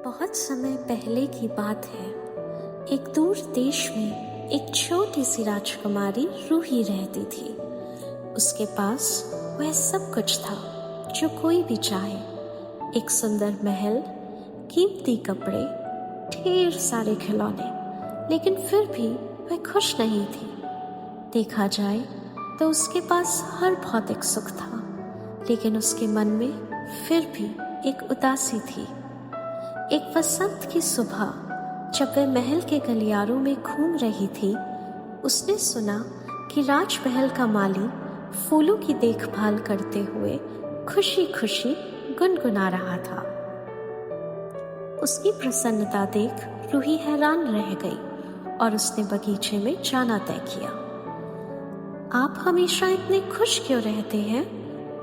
बहुत समय पहले की बात है। एक दूर देश में एक छोटी सी राजकुमारी रूही रहती थी। उसके पास वह सब कुछ था जो कोई भी चाहे। एक सुंदर महल, कीमती कपड़े, ढेर सारे खिलौने, लेकिन फिर भी वह खुश नहीं थी। देखा जाए तो उसके पास हर भौतिक सुख था, लेकिन उसके मन में फिर भी एक उदासी थी। एक वसंत की सुबह जब वह महल के गलियारों में घूम रही थी, उसने सुना कि राजमहल का माली फूलों की देखभाल करते हुए खुशी खुशी गुनगुना रहा था। उसकी प्रसन्नता देख रूही हैरान रह गई और उसने बगीचे में जाना तय किया। आप हमेशा इतने खुश क्यों रहते हैं?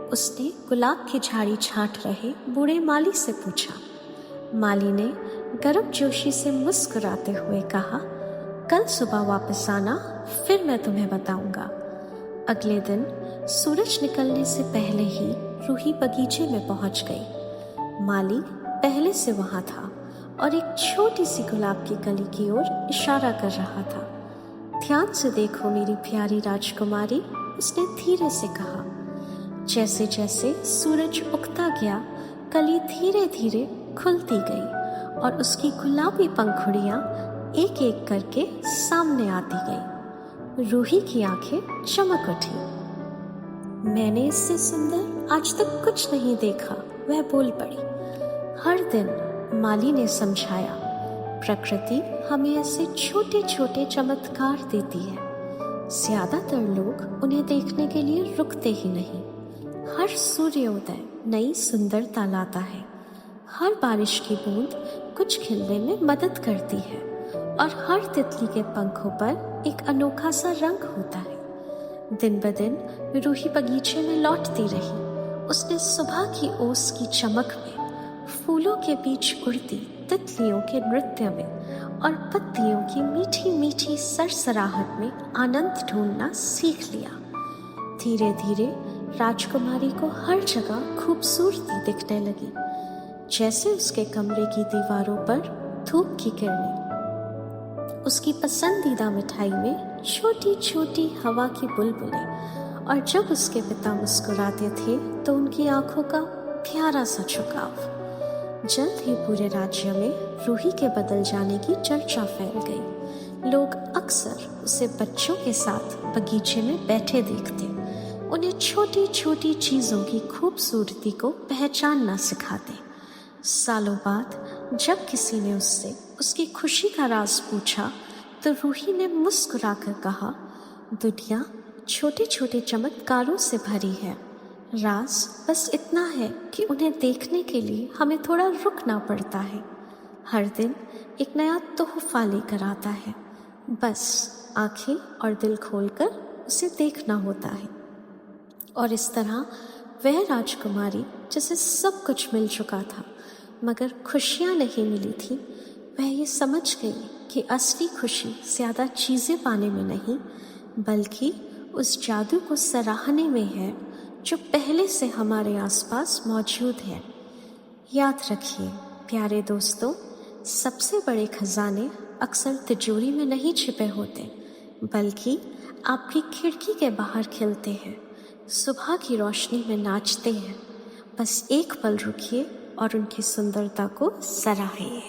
उसने गुलाब की झाड़ी छांट रहे बूढ़े माली से पूछा। माली ने गर्मजोशी से मुस्कुराते हुए कहा, कल सुबह वापस आना, फिर मैं तुम्हें बताऊंगा। अगले दिन सूरज निकलने से पहले ही रूही बगीचे में पहुंच गई। माली पहले से वहां था और एक छोटी सी गुलाब की कली की ओर इशारा कर रहा था। ध्यान से देखो मेरी प्यारी राजकुमारी, उसने धीरे से कहा। जैसे जैसे सूरज उगता गया, कली धीरे धीरे खुलती गई और उसकी गुलाबी पंखुड़ियां एक एक करके सामने आती गई। रूही की आंखें चमक उठी। मैंने इससे सुंदर आज तक कुछ नहीं देखा, वह बोल पड़ी। हर दिन माली ने समझाया, प्रकृति हमें ऐसे छोटे छोटे चमत्कार देती है। ज्यादातर लोग उन्हें देखने के लिए रुकते ही नहीं। हर सूर्योदय नई सुंदरता लाता है। हर बारिश की बूंद कुछ खिलने में मदद करती है और हर तितली के पंखों पर एक अनोखा सा रंग होता है। दिन ब दिन रूही बगीचे में लौटती रही। उसने सुबह की ओस की चमक में, फूलों के बीच उड़ती तितलियों के नृत्य में और पत्तियों की मीठी मीठी सरसराहट में आनंद ढूंढना सीख लिया। धीरे धीरे राजकुमारी को हर जगह खूबसूरती दिखने लगी, जैसे उसके कमरे की दीवारों पर धूप की किरणें, उसकी पसंदीदा मिठाई में छोटी छोटी हवा की बुलबुलें, और जब उसके पिता मुस्कुराते थे तो उनकी आंखों का प्यारा सा झुकाव। जल्द ही पूरे राज्य में रूही के बदल जाने की चर्चा फैल गई। लोग अक्सर उसे बच्चों के साथ बगीचे में बैठे देखते, उन्हें छोटी छोटी चीजों की खूबसूरती को पहचानना सिखाते। सालों बाद जब किसी ने उससे उसकी खुशी का राज पूछा तो रूही ने मुस्कुराकर कहा, दुनिया छोटे छोटे चमत्कारों से भरी है। राज बस इतना है कि उन्हें देखने के लिए हमें थोड़ा रुकना पड़ता है। हर दिन एक नया तोहफा लेकर आता है, बस आंखें और दिल खोलकर उसे देखना होता है। और इस तरह वह राजकुमारी जिसे सब कुछ मिल चुका था मगर खुशियाँ नहीं मिली थी, वह ये समझ गई कि असली खुशी ज़्यादा चीज़ें पाने में नहीं, बल्कि उस जादू को सराहने में है जो पहले से हमारे आसपास मौजूद है। याद रखिए प्यारे दोस्तों, सबसे बड़े खजाने अक्सर तिजोरी में नहीं छिपे होते, बल्कि आपकी खिड़की के बाहर खिलते हैं, सुबह की रोशनी में नाचते हैं। बस एक पल रुकिए और उनकी सुंदरता को सराहिए।